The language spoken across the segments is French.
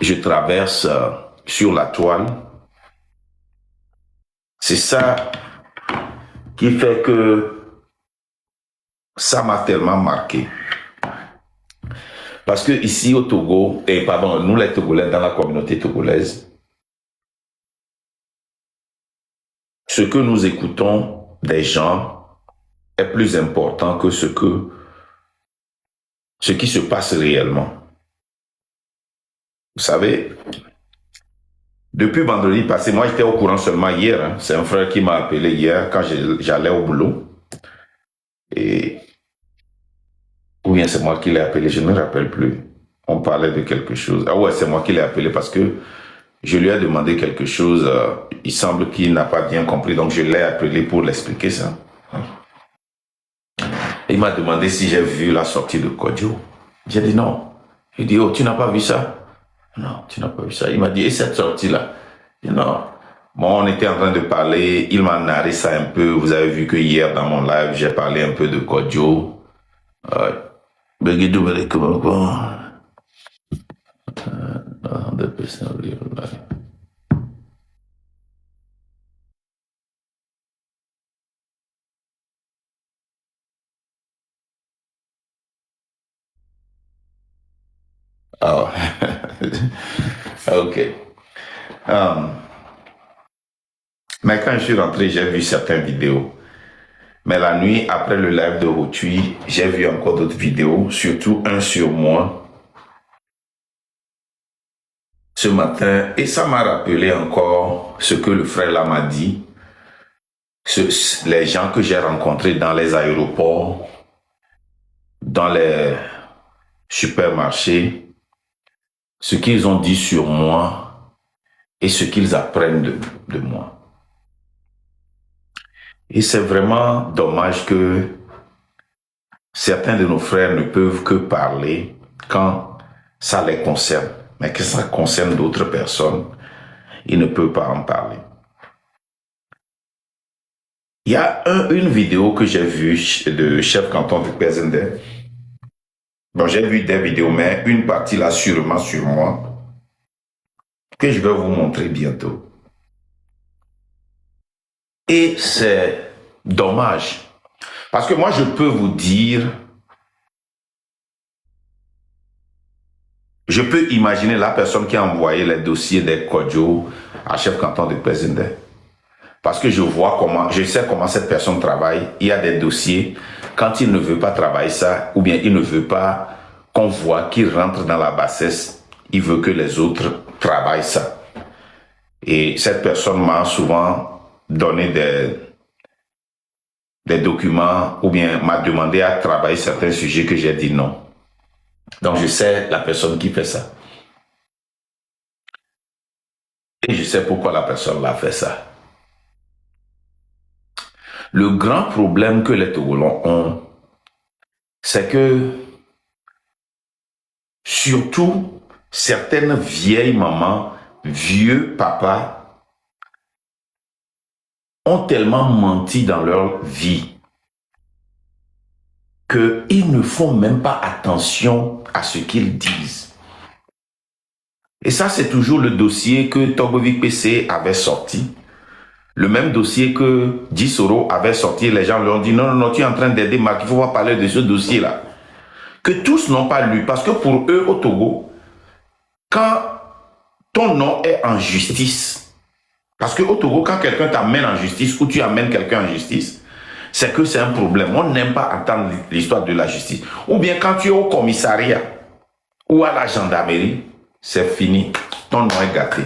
je traverse sur la toile, c'est ça qui fait que ça m'a tellement marqué. Parce que ici au Togo, et pardon, nous les Togolais, dans la communauté togolaise, ce que nous écoutons des gens est plus important que ce qui se passe réellement. Vous savez, depuis vendredi passé, moi j'étais au courant seulement hier. Hein. C'est un frère qui m'a appelé hier quand j'allais au boulot. Ou bien c'est moi qui l'ai appelé, je ne me rappelle plus. On parlait de quelque chose. Ah ouais, c'est moi qui l'ai appelé parce que je lui ai demandé quelque chose. Il semble qu'il n'a pas bien compris, donc je l'ai appelé pour l'expliquer ça. Il m'a demandé si j'ai vu la sortie de Kodjo. J'ai dit non. Il dit, oh, tu n'as pas vu ça? Non, tu n'as pas vu ça. Il m'a dit, et cette sortie-là? J'ai dit non. Bon, on était en train de parler, il m'a narré ça un peu. Vous avez vu que hier dans mon live, j'ai parlé un peu de Kodjo. Oh, ok. Mais quand je suis rentré, j'ai vu certaines vidéos. Mais la nuit, après le live de Rotui, j'ai vu encore d'autres vidéos, surtout un sur moi, ce matin. Et ça m'a rappelé encore ce que le frère là m'a dit. Les gens que j'ai rencontrés dans les aéroports, dans les supermarchés, ce qu'ils ont dit sur moi et ce qu'ils apprennent de moi. Et c'est vraiment dommage que certains de nos frères ne peuvent que parler quand ça les concerne. Mais que ça concerne d'autres personnes, ils ne peuvent pas en parler. Il y a une vidéo que j'ai vue de chef canton de Pezende. Bon, j'ai vu des vidéos, mais une partie là sûrement sur moi, que je vais vous montrer bientôt. Et c'est dommage. Parce que moi, je peux vous dire, je peux imaginer la personne qui a envoyé les dossiers des Kodjo à chef canton de Pezende. Parce que je sais comment cette personne travaille. Il y a des dossiers, quand il ne veut pas travailler ça, ou bien il ne veut pas qu'on voit qu'il rentre dans la bassesse, il veut que les autres travaillent ça. Et cette personne m'a souvent donné des documents, ou bien m'a demandé à travailler certains sujets que j'ai dit non. Donc je sais la personne qui fait ça. Et je sais pourquoi la personne l'a fait ça. Le grand problème que les Togolais ont, c'est que surtout certaines vieilles mamans, vieux papas, ont tellement menti dans leur vie qu'ils ne font même pas attention à ce qu'ils disent. Et ça, c'est toujours le dossier que Togovic PC avait sorti. Le même dossier que Dissoro avait sorti. Les gens leur ont dit, non, non, non, tu es en train d'aider Marc, il faut pas parler de ce dossier-là. Que tous n'ont pas lu, parce que pour eux, au Togo, quand ton nom est en justice, parce qu'au Togo, quand quelqu'un t'amène en justice ou tu amènes quelqu'un en justice, c'est que c'est un problème. On n'aime pas entendre l'histoire de la justice. Ou bien quand tu es au commissariat ou à la gendarmerie, c'est fini. Ton nom est gâté.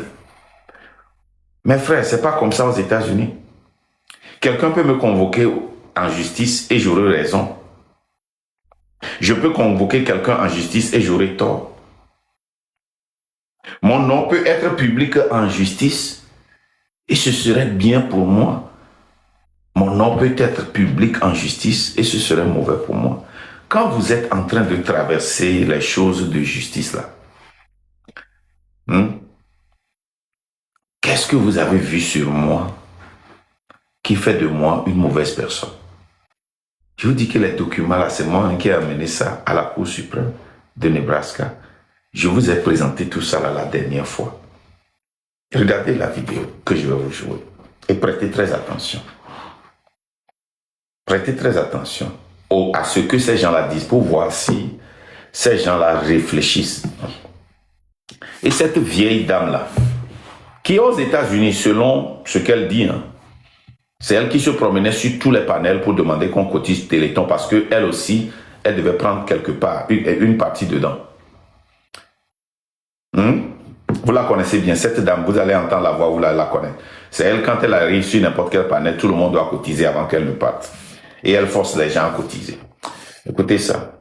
Mes frères, c'est pas comme ça aux États-Unis. Quelqu'un peut me convoquer en justice et j'aurai raison. Je peux convoquer quelqu'un en justice et j'aurai tort. Mon nom peut être public en justice et ce serait bien pour moi. Mon nom peut être public en justice et ce serait mauvais pour moi. Quand vous êtes en train de traverser les choses de justice là, qu'est-ce que vous avez vu sur moi qui fait de moi une mauvaise personne? Je vous dis que les documents là, c'est moi qui ai amené ça à la Cour suprême de Nebraska. Je vous ai présenté tout ça là, la dernière fois. Regardez la vidéo que je vais vous jouer et prêtez très attention. Prêtez très attention à ce que ces gens-là disent pour voir si ces gens-là réfléchissent. Et cette vieille dame-là, qui est aux États-Unis, selon ce qu'elle dit, hein, c'est elle qui se promenait sur tous les panels pour demander qu'on cotise Téléthon parce qu'elle aussi, elle devait prendre quelque part, une partie dedans. Vous la connaissez bien, cette dame, vous allez entendre la voix, vous la connaissez. C'est elle, quand elle arrive sur n'importe quel panel, tout le monde doit cotiser avant qu'elle ne parte. Et elle force les gens à cotiser. Écoutez ça.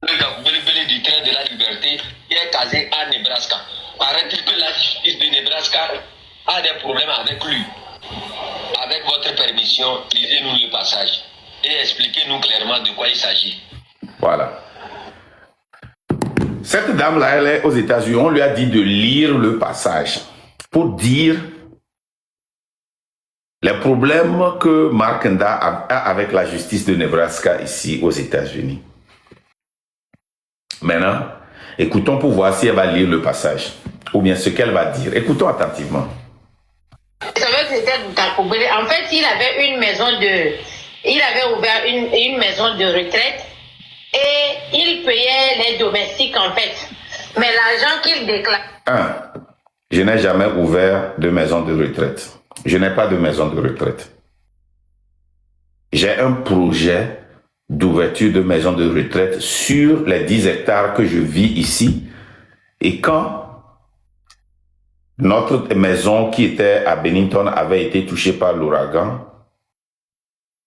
Le du train de la liberté qui est casé à Nebraska. Paraît-il que la justice de Nebraska a des problèmes avec lui. Avec votre permission, lisez-nous le passage et expliquez-nous clairement de quoi il s'agit. Voilà. Cette dame-là, elle est aux États-Unis. On lui a dit de lire le passage pour dire les problèmes que Mark Nda a avec la justice de Nebraska ici aux États-Unis. Maintenant, écoutons pour voir si elle va lire le passage ou bien ce qu'elle va dire. Écoutons attentivement. En fait, il avait une maison il avait ouvert une maison de retraite et il payait les domestiques en fait. Mais l'argent qu'il déclare. 1. Je n'ai jamais ouvert de maison de retraite. Je n'ai pas de maison de retraite. J'ai un projet d'ouverture de maison de retraite sur les 10 hectares que je vis ici. Et quand notre maison qui était à Bennington avait été touchée par l'ouragan,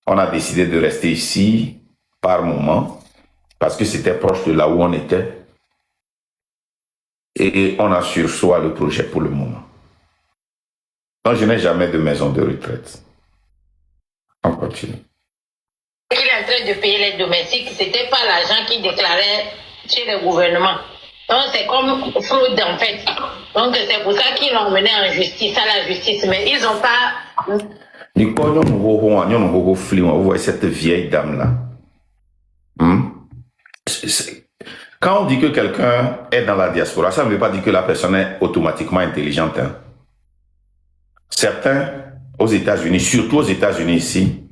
on a décidé de rester ici par moment parce que c'était proche de là où on était. Et on a sur soi le projet pour le moment. Donc je n'ai jamais de maison de retraite. On continue. Il est en train de payer les domestiques, c'était pas l'argent qu'il déclarait chez le gouvernement. Donc c'est comme fraude en fait. Donc c'est pour ça qu'ils l'ont emmené en justice, à la justice. Mais ils n'ont pas... Vous voyez cette vieille dame-là. Quand on dit que quelqu'un est dans la diaspora, ça ne veut pas dire que la personne est automatiquement intelligente. Hein. Certains aux États-Unis, surtout aux États-Unis ici,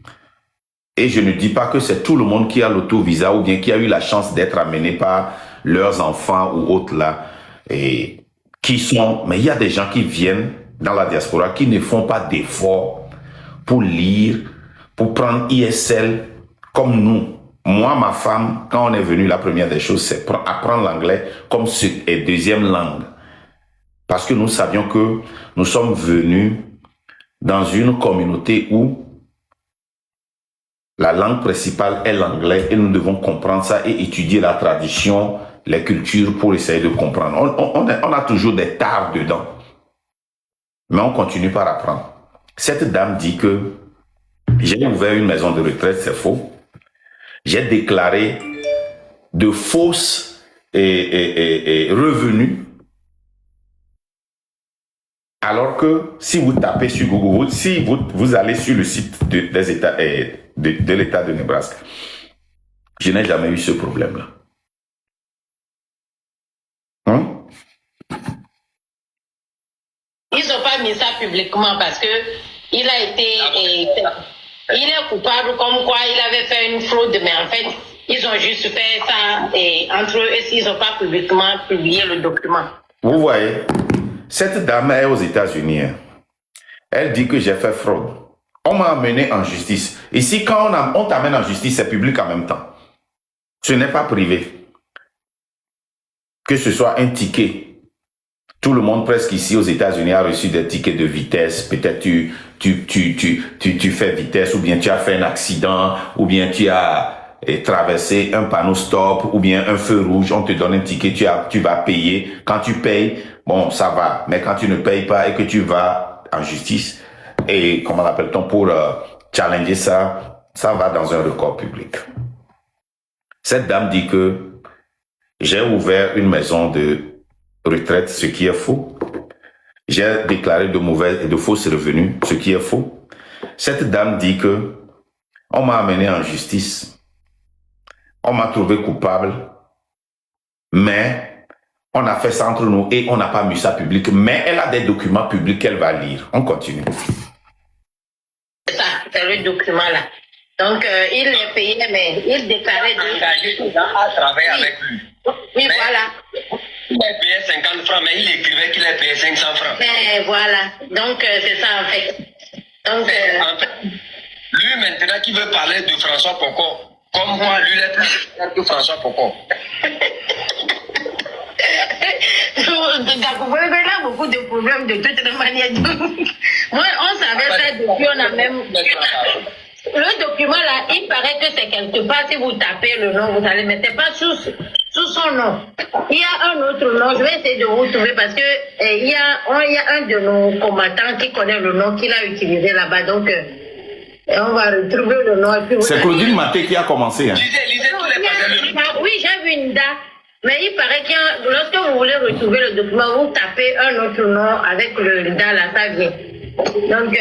et je ne dis pas que c'est tout le monde qui a l'auto-visa ou bien qui a eu la chance d'être amené par leurs enfants ou autres là, et qui sont, mais il y a des gens qui viennent dans la diaspora qui ne font pas d'efforts pour lire, pour prendre ISL comme nous. Moi, ma femme, quand on est venu, la première des choses, c'est apprendre l'anglais comme deuxième langue. Parce que nous savions que nous sommes venus dans une communauté où la langue principale est l'anglais et nous devons comprendre ça et étudier la tradition, les cultures pour essayer de comprendre. On a toujours des tares dedans. Mais on continue par apprendre. Cette dame dit que j'ai ouvert une maison de retraite, c'est faux. J'ai déclaré de fausses revenus. Alors que si vous tapez sur Google, si vous allez sur le site des États, de l'État de Nebraska, je n'ai jamais eu ce problème-là. Ils n'ont pas mis ça publiquement parce que il a été... il est coupable comme quoi il avait fait une fraude, mais en fait, ils ont juste fait ça entre eux et ils n'ont pas publiquement publié le document. Vous voyez, cette dame est aux États-Unis. Elle dit que j'ai fait fraude. On m'a amené en justice. Ici, quand on t'amène en justice, c'est public en même temps. Ce n'est pas privé. Que ce soit un ticket. Tout le monde presque ici aux États-Unis a reçu des tickets de vitesse. Peut-être tu fais vitesse ou bien tu as fait un accident ou bien tu as traversé un panneau stop ou bien un feu rouge. On te donne un ticket, tu vas payer. Quand tu payes, bon, ça va. Mais quand tu ne payes pas et que tu vas en justice, et comment l'appelle-t-on pour challenger ça, ça va dans un record public. Cette dame dit que j'ai ouvert une maison de retraite, ce qui est faux. j'ai déclaré de mauvais et de fausses revenus, ce qui est faux. Cette dame dit que on m'a amené en justice, on m'a trouvé coupable, mais on a fait ça entre nous et on n'a pas mis ça public. Mais elle a des documents publics qu'elle va lire. On continue. C'est ça, c'est le document-là. Donc, il les payait, mais il déclarait... Engagé à travailler avec lui. Oui, mais voilà. Il a payé 50 francs, mais il écrivait qu'il a payé 500 francs. Mais voilà. Donc, c'est ça, en fait. Donc, en fait, lui, maintenant, qui veut parler de François Pokor, comme moi, lui, il est plus que François Pokor. Vous voyez, il a beaucoup de problèmes de toute manière. Moi, on savait ça depuis, on a même... Le document là, il paraît que c'est quelque part, si vous tapez le nom, vous allez, mais c'est pas sous son nom. Il y a un autre nom, je vais essayer de vous trouver parce que il y a un de nos combattants qui connaît le nom qu'il a utilisé là-bas, donc on va retrouver le nom. C'est Claudine Maté qui a commencé. Hein. Lisez tous les passages. Oui, j'ai vu une date, mais il paraît que lorsque vous voulez retrouver le document, vous tapez un autre nom avec le date là, ça vient. Donc,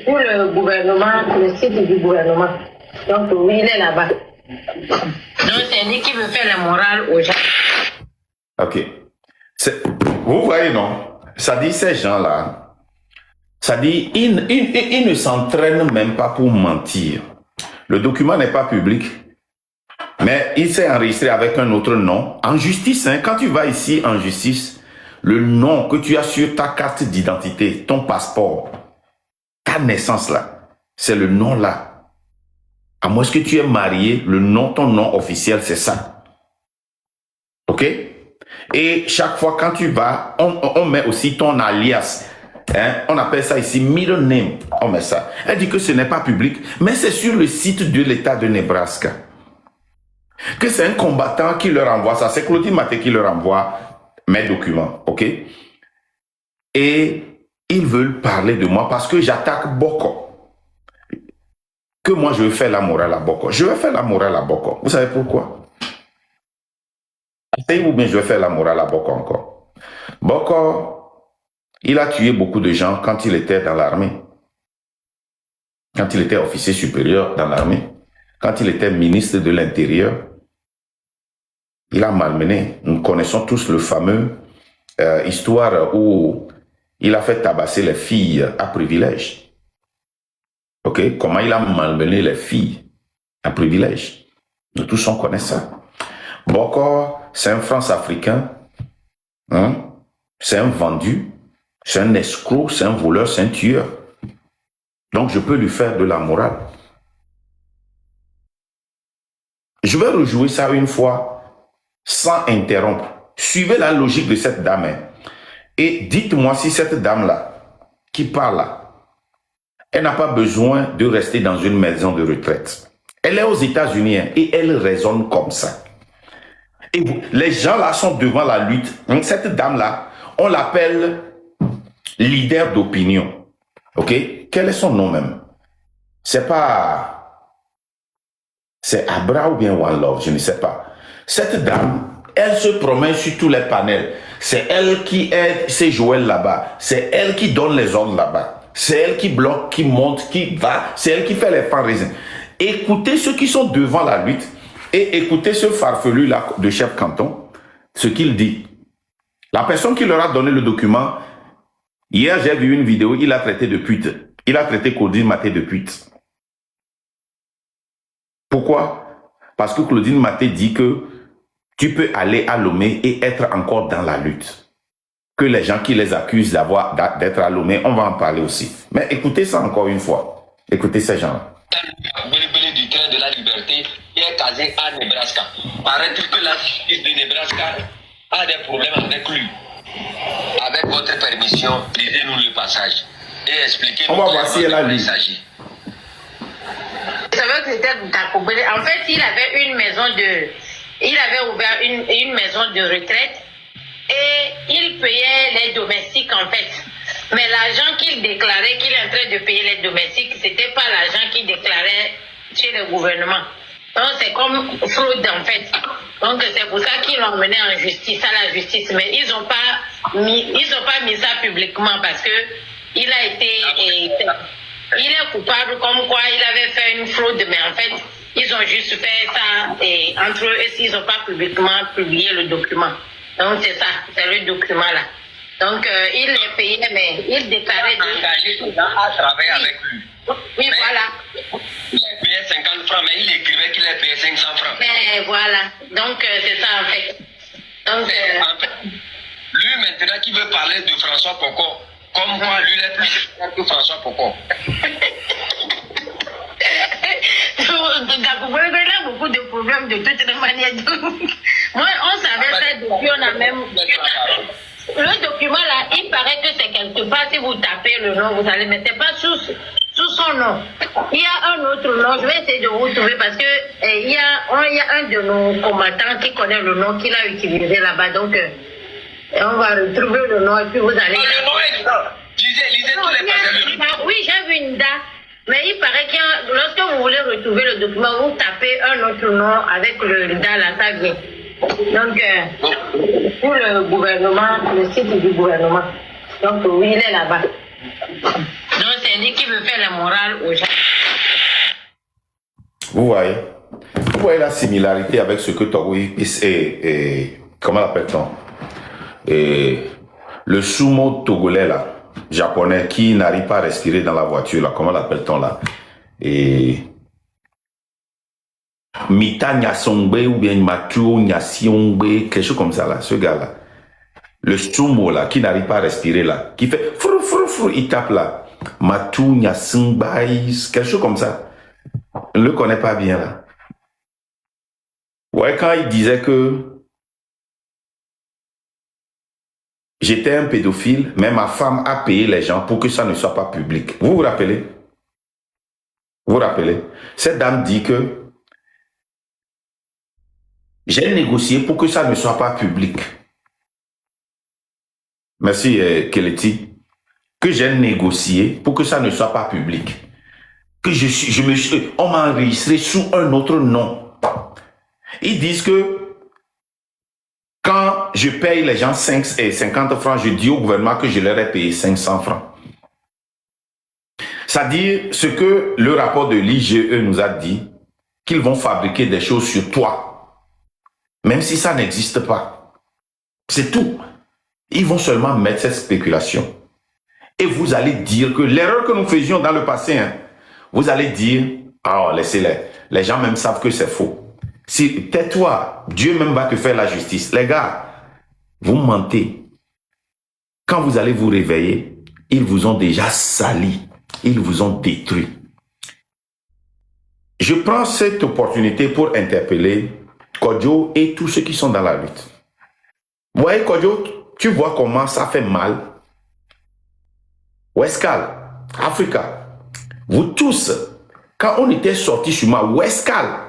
pour le gouvernement, le site du gouvernement. Donc, oui, il est là-bas. Donc, c'est lui qui veut faire la morale aux gens. Ok. Vous voyez, non? Ça dit ces gens-là, ça dit, ils ne s'entraînent même pas pour mentir. Le document n'est pas public, mais il s'est enregistré avec un autre nom. En justice, hein, quand tu vas ici en justice, le nom que tu as sur ta carte d'identité, ton passeport, ta naissance là, c'est le nom là. À moins que tu es marié, le nom, ton nom officiel, c'est ça. Ok? Et chaque fois quand tu vas, on met aussi ton alias. Hein? On appelle ça ici middle name. On met ça. Elle dit que ce n'est pas public, mais c'est sur le site de l'État de Nebraska. Que c'est un combattant qui leur envoie ça. C'est Claudine Maté qui leur envoie mes documents, ok? Et ils veulent parler de moi parce que j'attaque Boko. Que moi, je veux faire la morale à Boko. Je vais faire la morale à Boko. Vous savez pourquoi? Ou bien je vais faire la morale à Boko encore. Boko, il a tué beaucoup de gens quand il était dans l'armée. Quand il était officier supérieur dans l'armée. Quand il était ministre de l'Intérieur. Il a malmené. Nous connaissons tous le fameux histoire où il a fait tabasser les filles à privilège. Ok? Comment il a malmené les filles à privilège. Nous tous on connaît ça. Boko, c'est un France-africain. Hein? C'est un vendu. C'est un escroc. C'est un voleur. C'est un tueur. Donc je peux lui faire de la morale. Je vais rejouer ça une fois. Sans interrompre. Suivez la logique de cette dame. Hein. Et dites-moi si cette dame-là, qui parle là, elle n'a pas besoin de rester dans une maison de retraite. Elle est aux États-Unis hein, et elle raisonne comme ça. Et les gens là sont devant la lutte. Donc, cette dame-là, on l'appelle leader d'opinion. Ok? Quel est son nom même? C'est pas... C'est Abra ou bien One Love, je ne sais pas. Cette dame, elle se promène sur tous les panels. C'est elle qui aide ces Joël là-bas. C'est elle qui donne les ordres là-bas. C'est elle qui bloque, qui monte, qui va. C'est elle qui fait les fundraising. Écoutez ceux qui sont devant la lutte et écoutez ce farfelu là de chef canton, ce qu'il dit. La personne qui leur a donné le document, hier j'ai vu une vidéo, il a traité de pute. Il a traité Claudine Maté de pute. Pourquoi? Parce que Claudine Maté dit que tu peux aller à Lomé et être encore dans la lutte. Que les gens qui les accusent d'être à Lomé, on va en parler aussi. Mais écoutez ça encore une fois. Écoutez ces gens-là. Du train de la liberté est casé à Nebraska. Paraît-il que la justice de Nebraska a des problèmes avec lui. Avec votre permission, lisez-nous le passage et expliquez-nous de quoi il s'agit. Je savais que c'était Takobele. En fait, il avait une maison de... Il avait ouvert une maison de retraite et il payait les domestiques en fait. Mais l'argent qu'il déclarait, qu'il est en train de payer les domestiques, c'était pas l'argent qu'il déclarait chez le gouvernement. Donc c'est comme fraude en fait. Donc c'est pour ça qu'ils l'ont emmené en justice, à la justice. Mais ils n'ont pas mis ça publiquement parce que il a été, il est coupable comme quoi il avait fait une fraude, mais en fait ils ont juste fait ça entre eux et ils n'ont pas publiquement publié le document. Donc c'est ça, c'est le document là. Donc il les payait, mais il déclarait engagé à travailler avec lui. Oui, mais voilà. Il a payé 50 francs, mais il écrivait qu'il a payé 500 francs. Mais voilà. Donc, c'est ça, en fait. Donc, en fait, lui, maintenant, qui veut parler de François Poko, comme quoi, lui, il est plus cher que François Poko. il a beaucoup de problèmes de toutes les manières. Moi, on savait ça depuis, on a même... Le document là, il paraît que c'est quelque part, si vous tapez le nom, vous allez, mais c'est pas sous son nom. Il y a un autre nom, je vais essayer de vous trouver parce que il y a un de nos combattants qui connaît le nom qu'il a utilisé là-bas. Donc, on va retrouver le nom et puis vous allez... Le nom est dedans. Lisez tous les passages. Oui, j'ai vu une date. Mais il paraît que lorsque vous voulez retrouver le document, vous tapez un autre nom avec le date là, ça vient. Donc, pour le gouvernement, le site du gouvernement. Donc, oui, il est là-bas. Donc, c'est lui qui veut faire la morale aux gens. Vous voyez la similarité avec ce que Togoï et comment l'appelle-t-on? Le sumo togolais là, japonais, qui n'arrive pas à respirer dans la voiture là, comment l'appelle-t-on là? Et Mita Nyasongbe ou bien Mathieu Nyasiongbe, quelque chose comme ça là, ce gars-là. Le sumo là, qui n'arrive pas à respirer là, qui fait frou frou frou, il tape là. Mathieu Nyasongbe, quelque chose comme ça. On ne le connaît pas bien là. Ouais, quand il disait que j'étais un pédophile, mais ma femme a payé les gens pour que ça ne soit pas public. Vous vous rappelez? Vous vous rappelez? Cette dame dit que j'ai négocié pour que ça ne soit pas public. Merci, Keleti. Que j'ai négocié pour que ça ne soit pas public. Que on m'a enregistré sous un autre nom. Ils disent que quand je paye les gens 50 francs, je dis au gouvernement que je leur ai payé 500 francs. C'est-à-dire ce que le rapport de l'IGE nous a dit, qu'ils vont fabriquer des choses sur toi. Même si ça n'existe pas. C'est tout. Ils vont seulement mettre cette spéculation. Et vous allez dire que l'erreur que nous faisions dans le passé, vous allez dire, ah, laissez-les. Les gens même savent que c'est faux. Si tais-toi, Dieu même va te faire la justice. Les gars, vous mentez. Quand vous allez vous réveiller, ils vous ont déjà sali. Ils vous ont détruit. Je prends cette opportunité pour interpeller Kodjo et tous ceux qui sont dans la lutte. Vous voyez, Kodjo, tu vois comment ça fait mal. Westcal, Africa, vous tous, quand on était sortis sur moi, Westcal,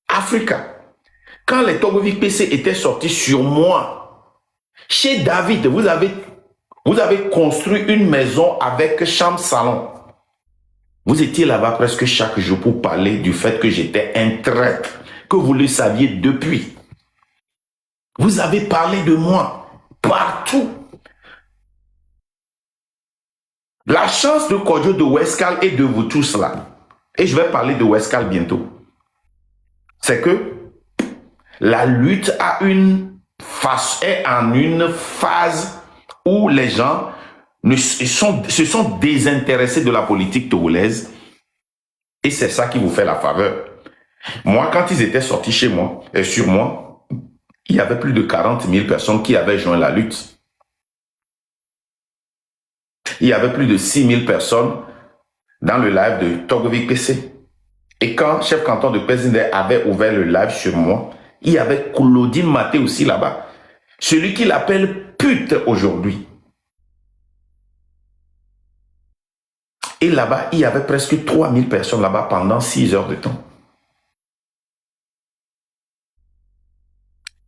Africa, quand les Togovic PC étaient sortis sur moi, chez David, vous avez construit une maison avec chambre salon. Vous étiez là-bas presque chaque jour pour parler du fait que j'étais un traître, que vous le saviez depuis. Vous avez parlé de moi partout. La chance de Kodjo, de Westcal et de vous tous là, et je vais parler de Westcal bientôt, c'est que la lutte est en une phase où les gens se sont désintéressés de la politique togolaise, et c'est ça qui vous fait la faveur. Moi, quand ils étaient sortis chez moi, et sur moi, il y avait plus de 40 000 personnes qui avaient joint la lutte. Il y avait plus de 6 000 personnes dans le live de Togovic PC. Et quand chef canton de Pézindé avait ouvert le live sur moi, il y avait Claudine Maté aussi là-bas. Celui qui l'appelle pute aujourd'hui. Et là-bas, il y avait presque 3 000 personnes là-bas pendant 6 heures de temps.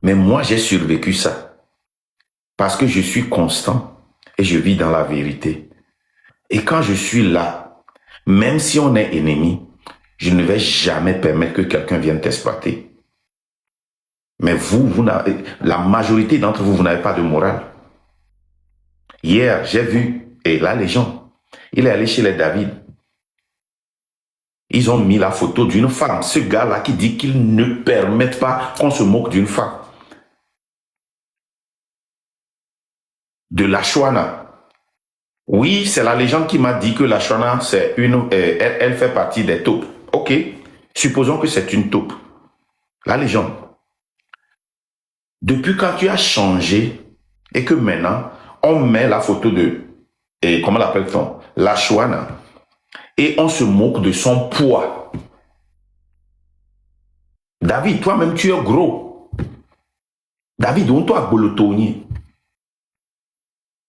Mais moi, j'ai survécu ça. Parce que je suis constant et je vis dans la vérité. Et quand je suis là, même si on est ennemi, Je ne vais jamais permettre que quelqu'un vienne t'exploiter. Mais la majorité d'entre vous, vous n'avez pas de morale. Hier, j'ai vu, et là, les gens, il est allé chez les David. Ils ont mis la photo d'une femme. Ce gars-là qui dit qu'il ne permet pas qu'on se moque d'une femme. De la Chouana. Oui, c'est la légende qui m'a dit que la Chouana, elle fait partie des taupes. Ok, supposons que c'est une taupe. La légende. Depuis quand tu as changé et que maintenant, on met la photo de, et comment l'appelle-t-on, la Chouana, et on se moque de son poids. David, toi-même, tu es gros. David, on t'a bolotonier.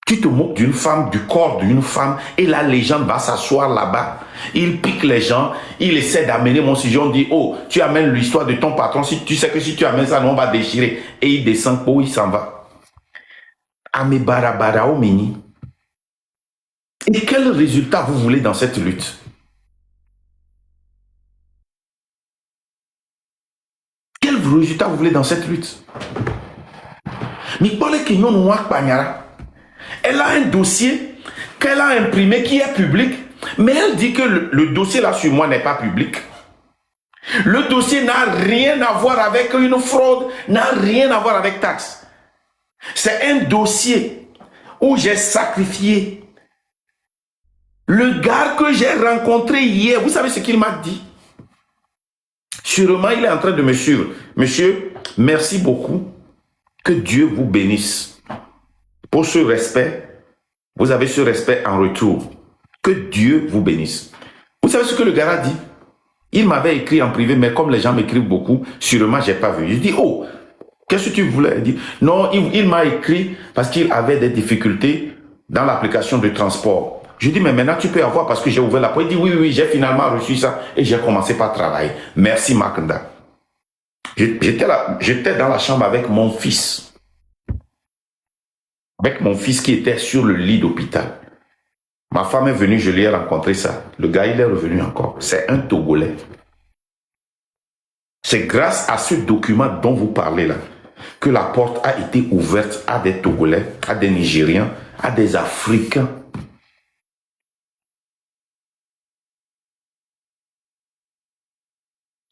Tu te moques d'une femme, du corps d'une femme, et la légende va s'asseoir là-bas. Il pique les gens, il essaie d'amener mon sujet, on dit, oh, tu amènes l'histoire de ton patron, si tu sais que si tu amènes ça, on va déchirer. Et il descend, oh, il s'en va. Ame barabara omeni. Et quel résultat vous voulez dans cette lutte? Quel résultat vous voulez dans cette lutte? Elle a un dossier qu'elle a imprimé qui est public, mais elle dit que le dossier là sur moi n'est pas public. Le dossier n'a rien à voir avec une fraude, n'a rien à voir avec taxe. C'est un dossier où j'ai sacrifié le gars que j'ai rencontré hier. Vous savez ce qu'il m'a dit? Sûrement, il est en train de me suivre. Monsieur, merci beaucoup. Que Dieu vous bénisse. Pour ce respect, vous avez ce respect en retour. Que Dieu vous bénisse. Vous savez ce que le gars a dit? Il m'avait écrit en privé, mais comme les gens m'écrivent beaucoup, sûrement, je n'ai pas vu. Je dis, oh, qu'est-ce que tu voulais? Il dit, non, il m'a écrit parce qu'il avait des difficultés dans l'application de transport. Je dis, mais maintenant, tu peux avoir parce que j'ai ouvert la porte. Il dit, oui, oui, j'ai finalement reçu ça et j'ai commencé par travailler. Merci, Makanda. J'étais dans la chambre avec mon fils. Avec mon fils qui était sur le lit d'hôpital. Ma femme est venue, je lui ai rencontré ça. Le gars, il est revenu encore. C'est un Togolais. C'est grâce à ce document dont vous parlez là que la porte a été ouverte à des Togolais, à des Nigériens, à des Africains.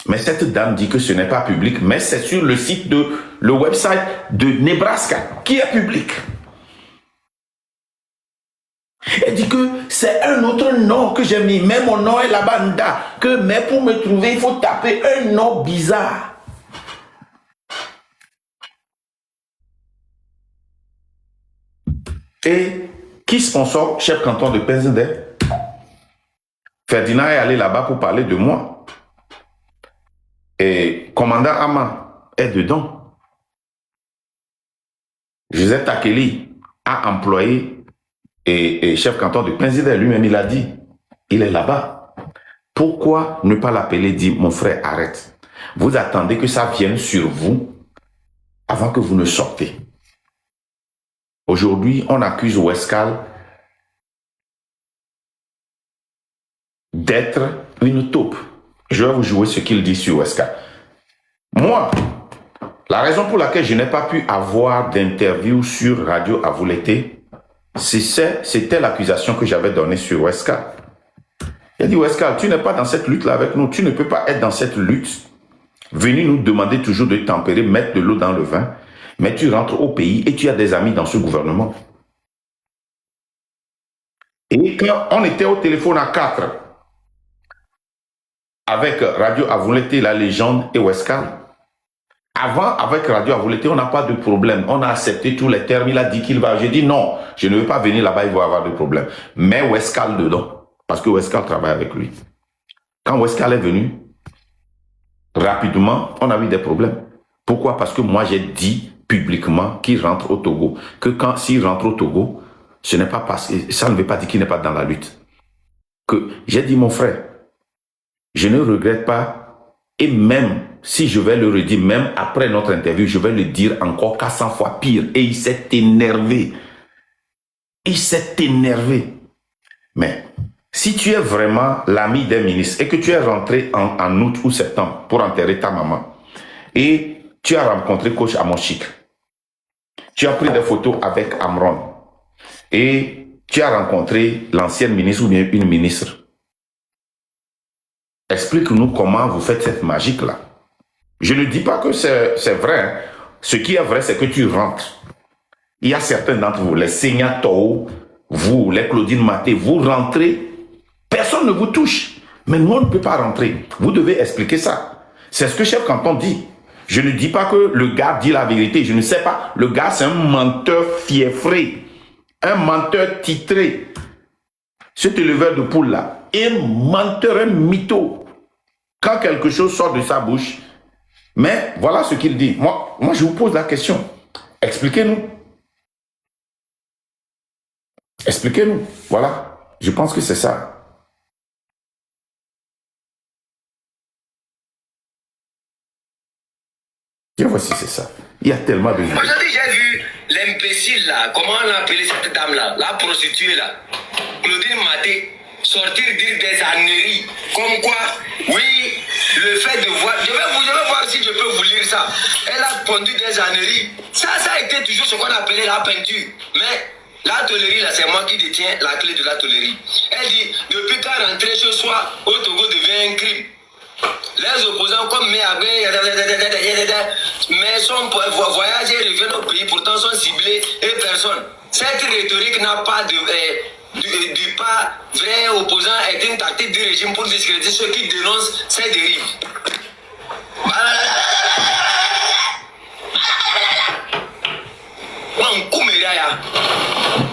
Mais cette dame dit que ce n'est pas public, mais c'est sur le site le website de Nebraska qui est public. Elle dit que c'est un autre nom que j'ai mis, mais mon nom est Labanda, mais pour me trouver, il faut taper un nom bizarre. Et qui sponsor chef canton de Penzende? Ferdinand est allé là-bas pour parler de moi. Et commandant Ama est dedans. Joseph Takeli a employé et chef canton de Penzida, lui-même, il a dit, il est là-bas. Pourquoi ne pas l'appeler, dit, mon frère, arrête. Vous attendez que ça vienne sur vous avant que vous ne sortez. Aujourd'hui, on accuse Westcal d'être une taupe. Je vais vous jouer ce qu'il dit sur Westcal. Moi, la raison pour laquelle je n'ai pas pu avoir d'interview sur Radio Avouleté, c'était l'accusation que j'avais donnée sur Westcal. Il a dit, Westcal, tu n'es pas dans cette lutte-là avec nous. Tu ne peux pas être dans cette lutte. Venir nous demander toujours de tempérer, mettre de l'eau dans le vin. Mais tu rentres au pays et tu as des amis dans ce gouvernement. Et quand on était au téléphone à 4, avec Radio Avouleté, La Légende et Westcal, avant, avec Radio Avouleté, on n'a pas de problème. On a accepté tous les termes. Il a dit qu'il va. J'ai dit non, je ne veux pas venir là-bas, il va avoir de problème. Mais Westcal dedans, parce que Westcal travaille avec lui. Quand Westcal est venu, rapidement, on a eu des problèmes. Pourquoi? Parce que moi, j'ai dit publiquement qu'il rentre au Togo. Que quand s'il rentre au Togo, ce n'est pas parce que ça ne veut pas dire qu'il n'est pas dans la lutte. Que j'ai dit, mon frère, je ne regrette pas. Et même si je vais le redire, même après notre interview, je vais le dire encore 400 fois pire. Et il s'est énervé. Il s'est énervé. Mais Si tu es vraiment l'ami des ministres et que tu es rentré en août ou septembre pour enterrer ta maman et tu as rencontré coach Amonchik, tu as pris des photos avec Amron et tu as rencontré l'ancienne ministre ou bien une ministre, explique-nous comment vous faites cette magique-là. Je ne dis pas que c'est vrai. Hein. Ce qui est vrai, c'est que tu rentres. Il y a certains d'entre vous, les Seigneur Tao, vous, les Claudine Maté, vous rentrez, personne ne vous touche. Mais nous, on ne peut pas rentrer. Vous devez expliquer ça. C'est ce que chef canton dit. Je ne dis pas que le gars dit la vérité. Je ne sais pas. Le gars, c'est un menteur fieffré. Un menteur titré. Cet éleveur de poules là. Un menteur, un mytho. Quand quelque chose sort de sa bouche, mais voilà ce qu'il dit. Moi, je vous pose la question. Expliquez-nous. Expliquez-nous. Voilà. Je pense que c'est ça. Et voici, c'est ça. Il y a tellement de... Aujourd'hui, j'ai vu l'imbécile là, comment on a appelé cette dame là, la prostituée là, Claudine Maté, sortir dire des âneries. Comme quoi, oui, le fait de voir, je vais voir si je peux vous lire ça. Elle a pondu des âneries. Ça a été toujours ce qu'on appelait la peinture. Mais la tôlerie là, c'est moi qui détiens la clé de la tôlerie. Elle dit, depuis qu'elle est rentrée ce soir, au Togo devient un crime. Les opposants comme Méabé, mais son voyage et reviennent au pays, pourtant sont ciblés et personne. Cette rhétorique n'a pas du pas vrai opposant est une tactique du régime pour discréditer ceux qui dénoncent ces dérives.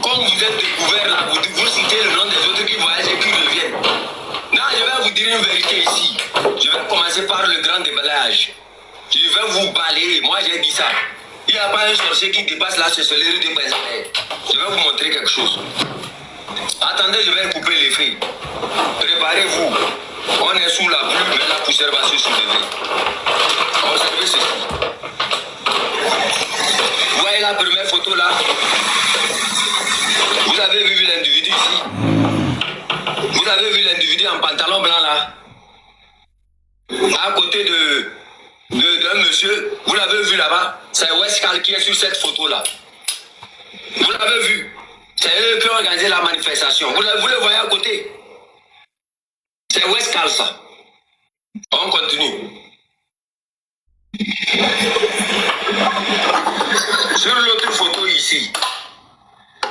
Comme vous êtes découvert là, vous citez le nom des autres qui voyagent et qui reviennent. Non, je vais vous dire une vérité ici. Je vais commencer par le grand déballage. Je vais vous balayer. Moi, j'ai dit ça. Il n'y a pas un sorcier qui dépasse la sorcellerie de Benjamin. Je vais vous montrer quelque chose. Attendez, je vais couper les fils. Préparez-vous. On est sous la pluie, mais la poussière va se soulever. Observez ceci. Vous voyez la première photo là? Vous avez vu l'individu ici? Vous avez vu l'individu en pantalon blanc là? À côté d'un monsieur, vous l'avez vu là-bas? C'est Westcal qui est sur cette photo là. Vous l'avez vu? C'est eux qui ont organisé la manifestation. Vous le voyez à côté? C'est Westcal ça. On continue. Sur l'autre photo ici,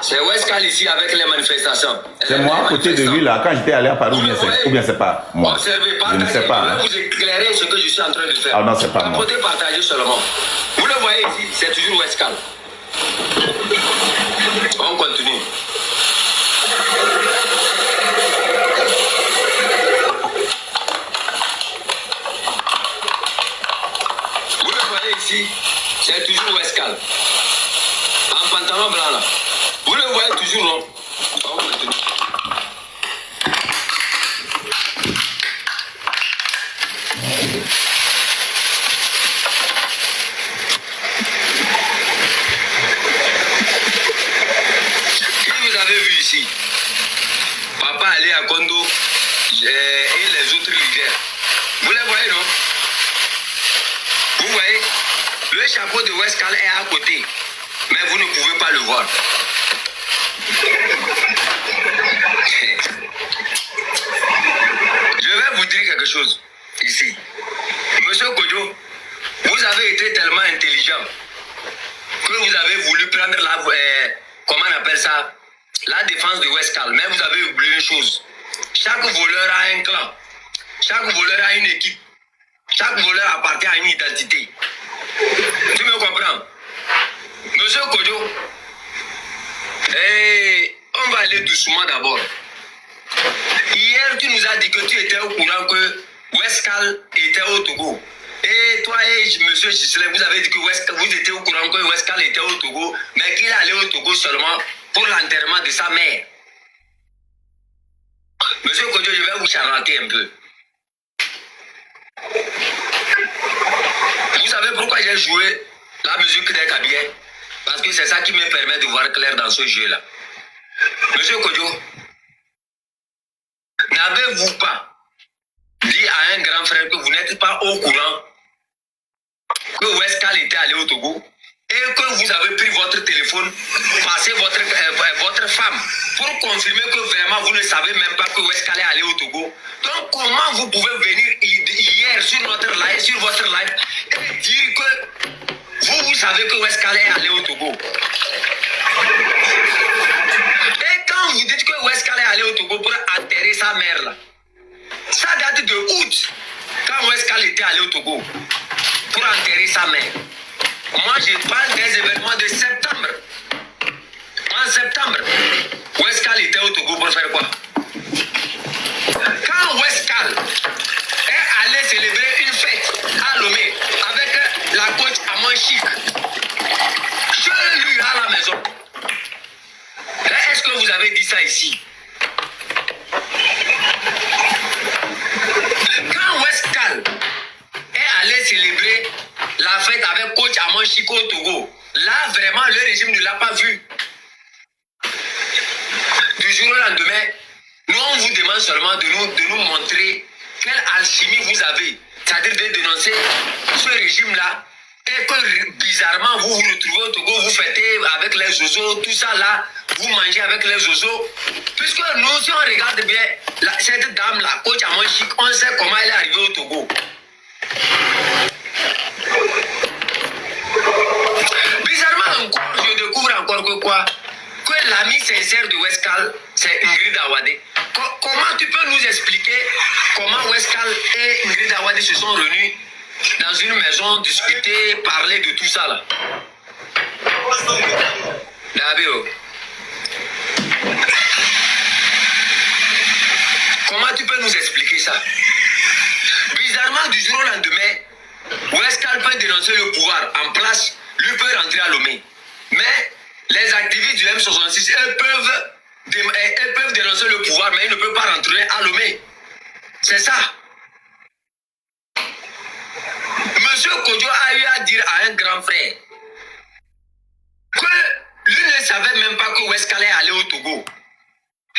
c'est Westcal ici avec les manifestations. C'est moi à côté de lui là, quand j'étais allé à Paris, ou bien c'est pas moi. Observez, je ne sais pas. Je Hein. vais vous éclairer ce que je suis en train de faire. Ah non, c'est pas moi. Capotez, partagez seulement. Vous le voyez ici, c'est toujours Westcal. On continue. Vous le voyez ici, c'est toujours Westcal. En pantalon blanc là. Vous le voyez toujours, non? On continue. Vous avez vu ici, Papa allait à Kondo et les autres leaders. Vous les voyez, non? Vous voyez, le chapeau de Westcal est à côté, mais vous ne pouvez pas le voir. Je vais vous dire quelque chose ici. Monsieur Kodjo, vous avez été tellement intelligent que vous avez voulu prendre la... comment on appelle ça? La défense de Westcal. Mais vous avez oublié une chose. Chaque voleur a un clan. Chaque voleur a une équipe. Chaque voleur appartient à une identité. Tu me comprends? Monsieur Kodjo, on va aller doucement d'abord. Hier, tu nous as dit que tu étais au courant que Westcal était au Togo. Et toi et monsieur Gislain, vous avez dit que vous étiez au courant que Westcal était au Togo, mais qu'il allait au Togo seulement pour l'enterrement de sa mère. Monsieur Kodjo, je vais vous charenter un peu. Vous savez pourquoi j'ai joué la musique des Kabyles? Parce que c'est ça qui me permet de voir clair dans ce jeu-là. Monsieur Kodjo, n'avez-vous pas dit à un grand frère que vous n'êtes pas au courant que Westcal était allé au Togo et que vous avez pris votre téléphone, passé votre femme pour confirmer que vraiment vous ne savez même pas que Westcal est allé au Togo? Donc comment vous pouvez venir hier sur votre live et dire que vous savez que Westcal est allé au Togo? Et quand vous dites que Westcal est allé au Togo pour enterrer sa mère là, ça date de août, quand Westcal était allé au Togo pour enterrer sa mère. Moi, je parle des événements de septembre. En septembre, Westcal était au Togo pour faire quoi? Quand Westcal est allé célébrer une fête à Lomé avec la coach Amon Chic, chez lui à la maison, est-ce que vous avez dit ça ici? Quand Westcal est allé célébrer la fête avec coach Amon Chic au Togo, là vraiment le régime ne l'a pas vu. Du jour au lendemain, nous on vous demande seulement de nous montrer quelle alchimie vous avez, c'est-à-dire de dénoncer ce régime-là, et que bizarrement vous vous retrouvez au Togo, vous fêtez avec les zozos, tout ça là, vous mangez avec les zozos, puisque nous si on regarde bien, cette dame-là, coach Amon Chic, on sait comment elle est arrivée au Togo. Bizarrement encore, je découvre encore que quoi? Que l'ami sincère de Westcal, c'est Ingrid Awadé. Comment tu peux nous expliquer comment Westcal et Ingrid Awadé se sont réunis dans une maison, discuter, parler de tout ça là? Dabio. Comment tu peux nous expliquer ça? Bizarrement, du jour au lendemain, Westcal peut dénoncer le pouvoir en place, lui peut rentrer à Lomé. Mais les activistes du M66, eux peuvent dénoncer le pouvoir, mais ils ne peuvent pas rentrer à Lomé. C'est ça. Monsieur Kodjo a eu à dire à un grand frère que lui ne savait même pas que Westcal est allé au Togo.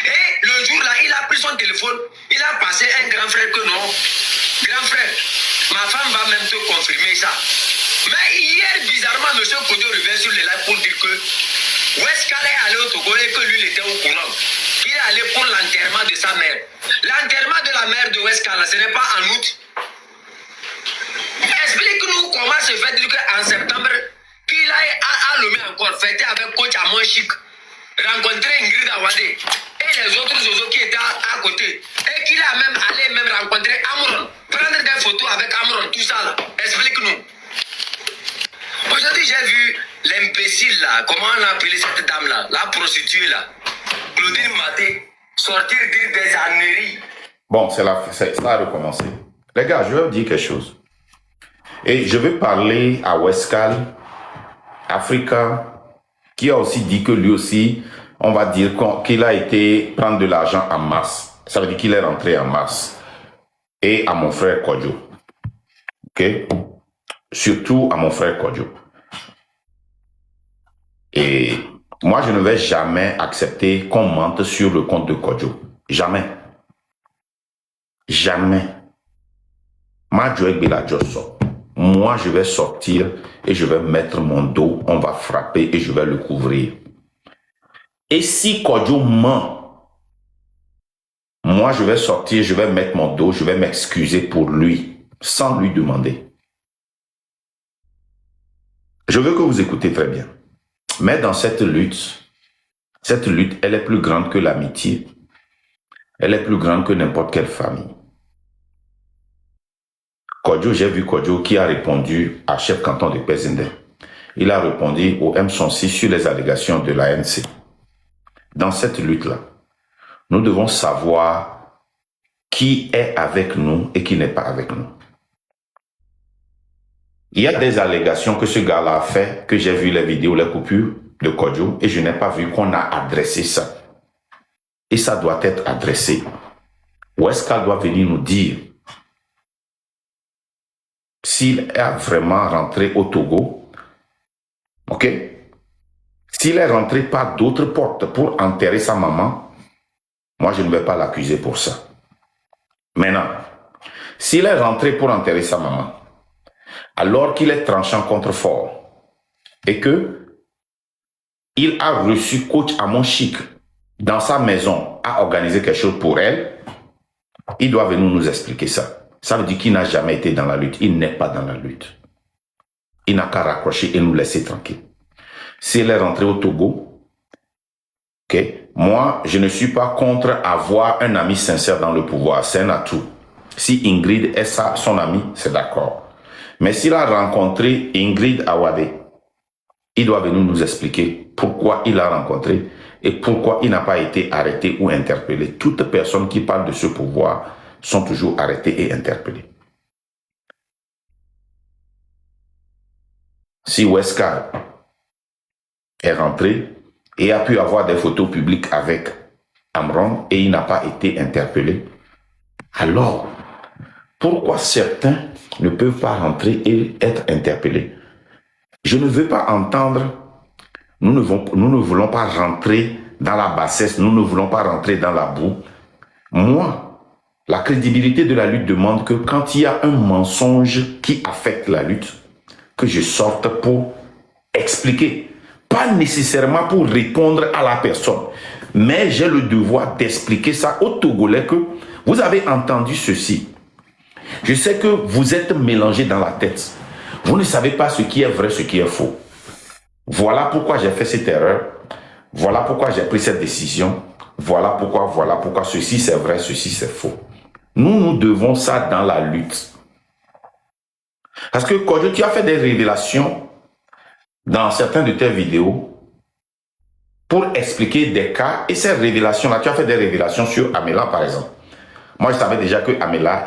Et le jour-là, il a pris son téléphone, il a passé un grand frère que non. Grand frère, ma femme va même te confirmer ça. Mais hier, bizarrement, M. Kodjo revient sur les lives pour dire que Westcal est allé au Togo et que lui, il était au courant. Il est allé pour l'enterrement de sa mère. L'enterrement de la mère de Westcal, ce n'est pas en août. Explique-nous comment se fait qu'en septembre, qu'il a à Lomé encore fêté avec coach Amon Chic, rencontré Ingrid Awadé et les autres zozos qui étaient à côté. Et qu'il a même allé rencontrer Amron, prendre des photos avec Amron, tout ça là. Explique-nous. Aujourd'hui, j'ai vu l'imbécile là, comment on a appelé cette dame là, la prostituée là, Claudine Maté, sortir dire des âneries. Bon, ça a recommencé. Les gars, je vais vous dire quelque chose. Et je vais parler à Westcal, Africa, qui a aussi dit que lui aussi, on va dire qu'il a été prendre de l'argent en masse. Ça veut dire qu'il est rentré en masse. Et à mon frère Kodjo. Ok? Surtout à mon frère Kodjo. Et moi, je ne vais jamais accepter qu'on mente sur le compte de Kodjo. Jamais. Jamais. Moi, je vais sortir et je vais mettre mon dos, on va frapper et je vais le couvrir. Et si Kodjo ment, moi, je vais sortir, je vais mettre mon dos, je vais m'excuser pour lui, sans lui demander. Je veux que vous écoutez très bien. Mais dans cette lutte, elle est plus grande que l'amitié. Elle est plus grande que n'importe quelle famille. Kodjo, j'ai vu Kodjo qui a répondu à chef canton de Pézindé. Il a répondu au M106 sur les allégations de l'ANC. Dans cette lutte-là, nous devons savoir qui est avec nous et qui n'est pas avec nous. Il y a des allégations que ce gars-là a fait, que j'ai vu les vidéos, les coupures de Kodjo, et je n'ai pas vu qu'on a adressé ça. Et ça doit être adressé. Westcal doit venir nous dire s'il est vraiment rentré au Togo, ok? S'il est rentré par d'autres portes pour enterrer sa maman, moi je ne vais pas l'accuser pour ça. Maintenant, s'il est rentré pour enterrer sa maman, alors qu'il est tranchant contre fort, et que il a reçu coach Amon Chic dans sa maison à organiser quelque chose pour elle, il doit venir nous expliquer ça. Ça veut dire qu'il n'a jamais été dans la lutte. Il n'est pas dans la lutte. Il n'a qu'à raccrocher et nous laisser tranquille. S'il est rentré au Togo, ok, moi, je ne suis pas contre avoir un ami sincère dans le pouvoir. C'est un atout. Si Ingrid est son ami, c'est d'accord. Mais s'il a rencontré Ingrid Awade, il doit venir nous expliquer pourquoi il l'a rencontré et pourquoi il n'a pas été arrêté ou interpellé. Toutes personnes qui parlent de ce pouvoir sont toujours arrêtées et interpellées. Si Weska est rentré et a pu avoir des photos publiques avec Amron et il n'a pas été interpellé, alors pourquoi certains ne peuvent pas rentrer et être interpellés? Je ne veux pas entendre, nous ne voulons pas rentrer dans la bassesse, nous ne voulons pas rentrer dans la boue. Moi, la crédibilité de la lutte demande que quand il y a un mensonge qui affecte la lutte, que je sorte pour expliquer. Pas nécessairement pour répondre à la personne, mais j'ai le devoir d'expliquer ça aux Togolais que vous avez entendu ceci. Je sais que vous êtes mélangés dans la tête. Vous ne savez pas ce qui est vrai, ce qui est faux. Voilà pourquoi j'ai fait cette erreur. Voilà pourquoi j'ai pris cette décision. Voilà pourquoi ceci c'est vrai, ceci c'est faux. Nous devons ça dans la lutte. Parce que quand tu as fait des révélations dans certaines de tes vidéos pour expliquer des cas, et ces révélations-là, tu as fait des révélations sur Amela par exemple. Moi je savais déjà que Amela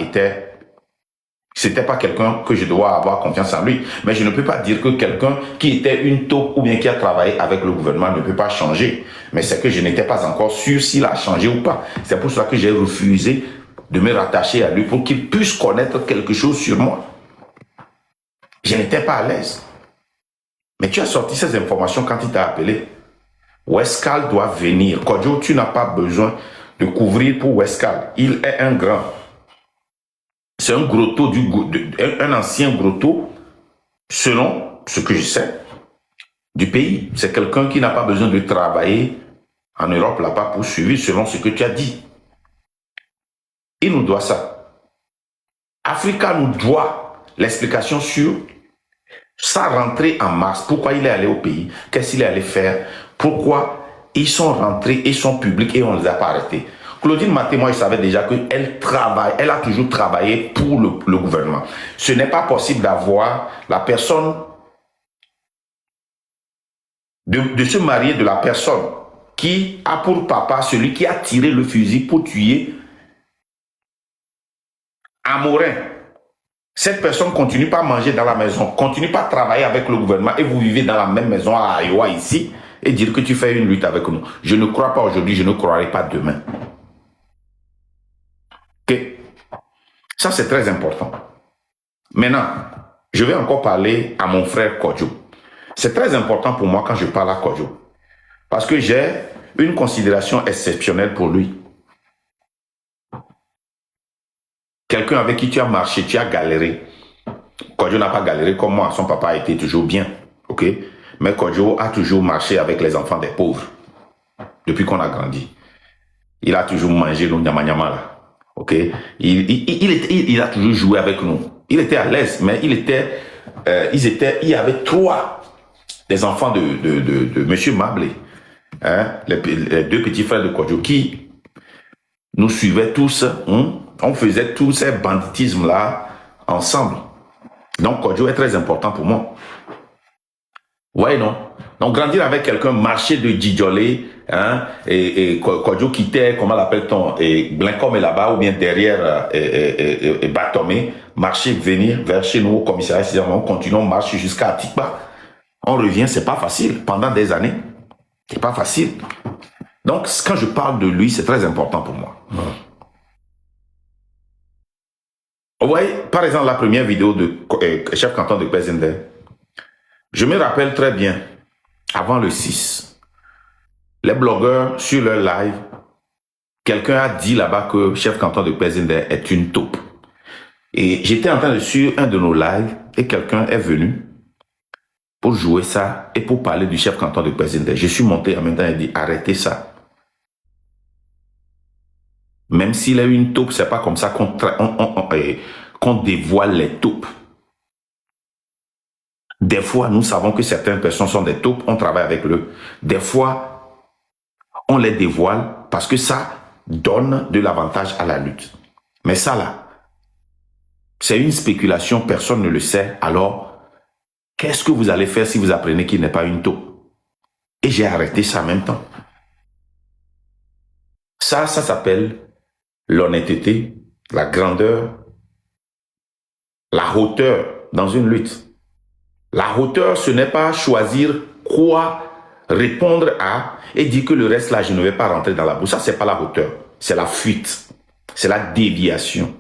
c'était pas quelqu'un que je dois avoir confiance en lui. Mais je ne peux pas dire que quelqu'un qui était une taupe ou bien qui a travaillé avec le gouvernement ne peut pas changer. Mais c'est que je n'étais pas encore sûr s'il a changé ou pas. C'est pour cela que j'ai refusé de me rattacher à lui pour qu'il puisse connaître quelque chose sur moi. Je n'étais pas à l'aise. Mais tu as sorti ces informations quand il t'a appelé. Weskal doit venir. Kodjo, tu n'as pas besoin de couvrir pour Weskal. Il est un grand. C'est un grotto, un ancien grotto, selon ce que je sais, du pays. C'est quelqu'un qui n'a pas besoin de travailler en Europe là-bas pour suivre selon ce que tu as dit. Il nous doit ça. Africa nous doit l'explication sur sa rentrée en mars. Pourquoi il est allé au pays? Qu'est-ce qu'il est allé faire? Pourquoi ils sont rentrés et sont publics et on ne les a pas arrêtés? Claudine Maté, moi, je savais déjà qu'elle travaille, elle a toujours travaillé pour le gouvernement. Ce n'est pas possible d'avoir la personne, de se marier de la personne qui a pour papa celui qui a tiré le fusil pour tuer Amorin. Cette personne continue pas à manger dans la maison, continue pas à travailler avec le gouvernement et vous vivez dans la même maison à Iowa ici et dire que tu fais une lutte avec nous. Je ne crois pas aujourd'hui, je ne croirai pas demain. Ça, c'est très important. Maintenant, je vais encore parler à mon frère Kodjo. C'est très important pour moi quand je parle à Kodjo. Parce que j'ai une considération exceptionnelle pour lui. Quelqu'un avec qui tu as marché, tu as galéré. Kodjo n'a pas galéré comme moi. Son papa a été toujours bien. Ok? Mais Kodjo a toujours marché avec les enfants des pauvres. Depuis qu'on a grandi. Il a toujours mangé nos nyama-nyama là. Ok, il a toujours joué avec nous. Il était à l'aise, mais il y avait trois des enfants de Monsieur Mablé, hein, les deux petits frères de Kodjo qui nous suivaient tous. On faisait tous ces banditismes là ensemble. Donc Kodjo est très important pour moi. Ouais, non. Donc grandir avec quelqu'un, marcher de Djidjolé, hein, et Kodjo quittait, comment l'appelle-t-on, et Blincom est là-bas, ou bien derrière et Batomé, marcher, venir vers chez nous au commissariat, on continue, on marche jusqu'à Atikba. On revient, c'est pas facile, pendant des années. C'est pas facile. Donc quand je parle de lui, c'est très important pour moi. Ouais, par exemple, la première vidéo de chef canton de Kwezende, je me rappelle très bien, avant le 6, les blogueurs sur leur live, quelqu'un a dit là-bas que chef canton de Kwezinde est une taupe. Et j'étais en train de suivre un de nos lives et quelqu'un est venu pour jouer ça et pour parler du chef canton de Kwezinde. Je suis monté en même temps et dit arrêtez ça. Même s'il a eu une taupe, c'est pas comme ça qu'on dévoile les taupes. Des fois, nous savons que certaines personnes sont des taupes, on travaille avec eux. Des fois, on les dévoile parce que ça donne de l'avantage à la lutte. Mais ça là, c'est une spéculation, personne ne le sait. Alors, qu'est-ce que vous allez faire si vous apprenez qu'il n'est pas une taupe? Et j'ai arrêté ça en même temps. Ça s'appelle l'honnêteté, la grandeur, la hauteur dans une lutte. La hauteur, ce n'est pas choisir quoi répondre à et dire que le reste là, je ne vais pas rentrer dans la boue. Ça, c'est pas la hauteur. C'est la fuite. C'est la déviation.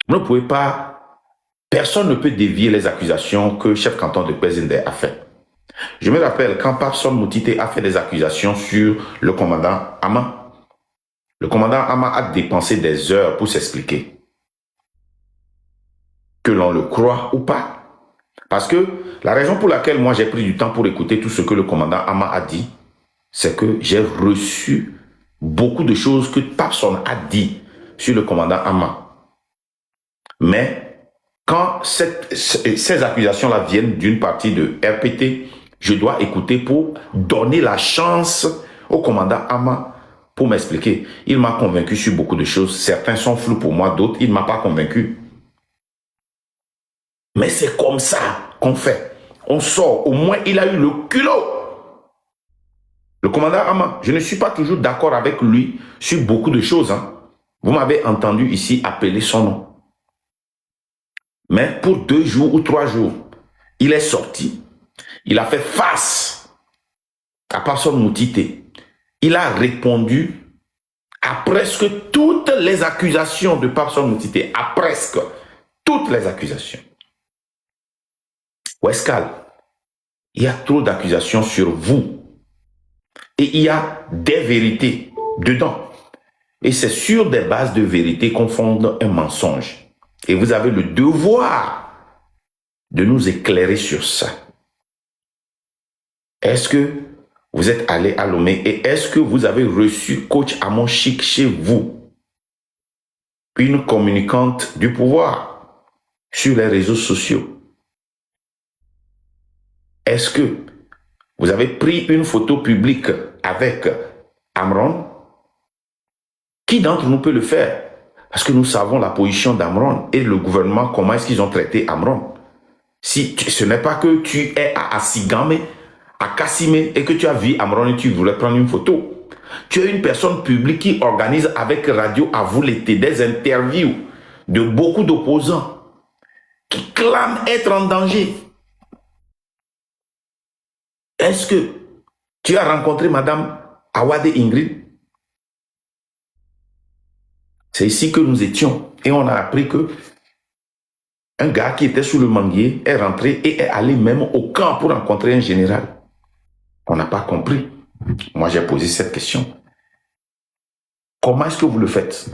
Vous ne pouvez pas... Personne ne peut dévier les accusations que le chef canton de Kwezinde a fait. Je me rappelle quand Papson Moutité a fait des accusations sur le commandant Ama. Le commandant Ama a dépensé des heures pour s'expliquer. Que l'on le croit ou pas. Parce que la raison pour laquelle moi j'ai pris du temps pour écouter tout ce que le commandant Ama a dit, c'est que j'ai reçu beaucoup de choses que Papson a dit sur le commandant Ama. Mais quand ces accusations-là viennent d'une partie de RPT, je dois écouter pour donner la chance au commandant Ama pour m'expliquer. Il m'a convaincu sur beaucoup de choses. Certains sont flous pour moi, d'autres, il ne m'a pas convaincu. Mais c'est comme ça qu'on fait. On sort. Au moins, il a eu le culot. Le commandant Ama, je ne suis pas toujours d'accord avec lui sur beaucoup de choses. Hein. Vous m'avez entendu ici appeler son nom. Mais pour 2 jours ou 3 jours, il est sorti. Il a fait face à Papson Moutité. Il a répondu à presque toutes les accusations de Papson Moutité. À presque toutes les accusations. Oueskal, il y a trop d'accusations sur vous. Et il y a des vérités dedans. Et c'est sur des bases de vérité qu'on fonde un mensonge. Et vous avez le devoir de nous éclairer sur ça. Est-ce que vous êtes allé à Lomé et est-ce que vous avez reçu coach Amon Chic chez vous? Une communicante du pouvoir sur les réseaux sociaux. Est-ce que vous avez pris une photo publique avec Amron? Qui d'entre nous peut le faire? Parce que nous savons la position d'Amron et le gouvernement, comment est-ce qu'ils ont traité Amron. Si ce n'est pas que tu es à Asigame, à Kassime et que tu as vu Amron et tu voulais prendre une photo. Tu es une personne publique qui organise avec Radio Avou l'été des interviews de beaucoup d'opposants qui clament être en danger. Est-ce que tu as rencontré Madame Awade Ingrid? C'est ici que nous étions et on a appris que un gars qui était sous le manguier est rentré et est allé même au camp pour rencontrer un général. On n'a pas compris. Moi, j'ai posé cette question. Comment est-ce que vous le faites?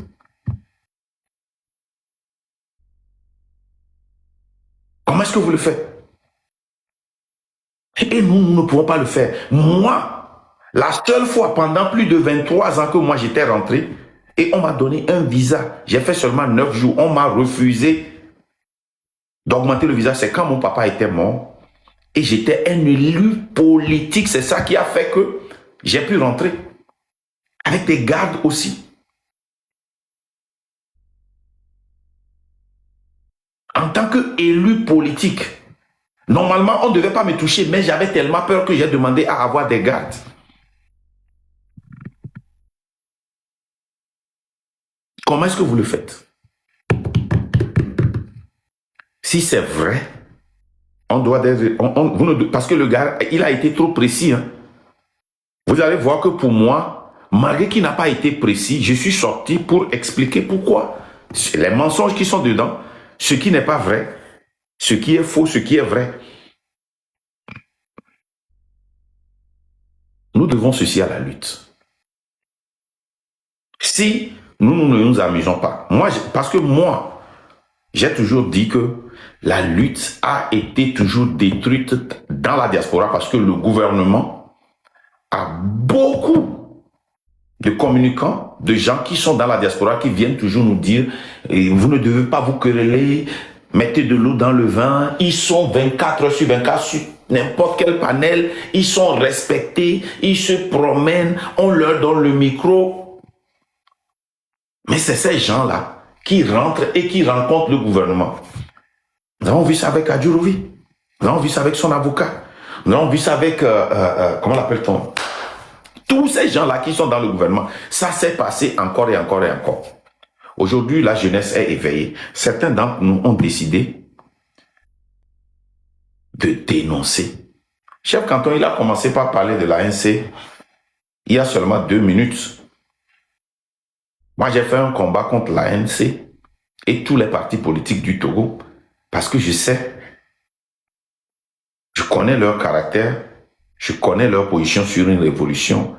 Comment est-ce que vous le faites? Et nous ne pouvons pas le faire. Moi, la seule fois pendant plus de 23 ans que moi j'étais rentré, et on m'a donné un visa. J'ai fait seulement 9 jours. On m'a refusé d'augmenter le visa. C'est quand mon papa était mort. Et j'étais un élu politique. C'est ça qui a fait que j'ai pu rentrer. Avec des gardes aussi. En tant qu'élu politique, normalement, on ne devait pas me toucher. Mais j'avais tellement peur que j'ai demandé à avoir des gardes. Comment est-ce que vous le faites? Si c'est vrai, on doit... parce que le gars, il a été trop précis. Hein. Vous allez voir que pour moi, malgré qu'il n'a pas été précis, je suis sorti pour expliquer pourquoi. Les mensonges qui sont dedans, ce qui n'est pas vrai, ce qui est faux, ce qui est vrai. Nous devons ceci à la lutte. si nous ne nous amusons pas. Parce que moi, j'ai toujours dit que la lutte a été toujours détruite dans la diaspora parce que le gouvernement a beaucoup de communicants, de gens qui sont dans la diaspora, qui viennent toujours nous dire vous ne devez pas vous quereller, mettez de l'eau dans le vin. Ils sont 24 heures sur 24 sur n'importe quel panel, ils sont respectés, ils se promènent, on leur donne le micro. Mais c'est ces gens-là qui rentrent et qui rencontrent le gouvernement. Nous avons vu ça avec Adjurovi. Nous avons vu ça avec son avocat. Nous avons vu ça avec, comment l'appelle-t-on? Tous ces gens-là qui sont dans le gouvernement. Ça s'est passé encore et encore et encore. Aujourd'hui, la jeunesse est éveillée. Certains d'entre nous ont décidé de dénoncer. Chef Canton, il a commencé par parler de l'ANC il y a seulement 2 minutes. Moi, j'ai fait un combat contre l'ANC et tous les partis politiques du Togo parce que je sais, je connais leur caractère, je connais leur position sur une révolution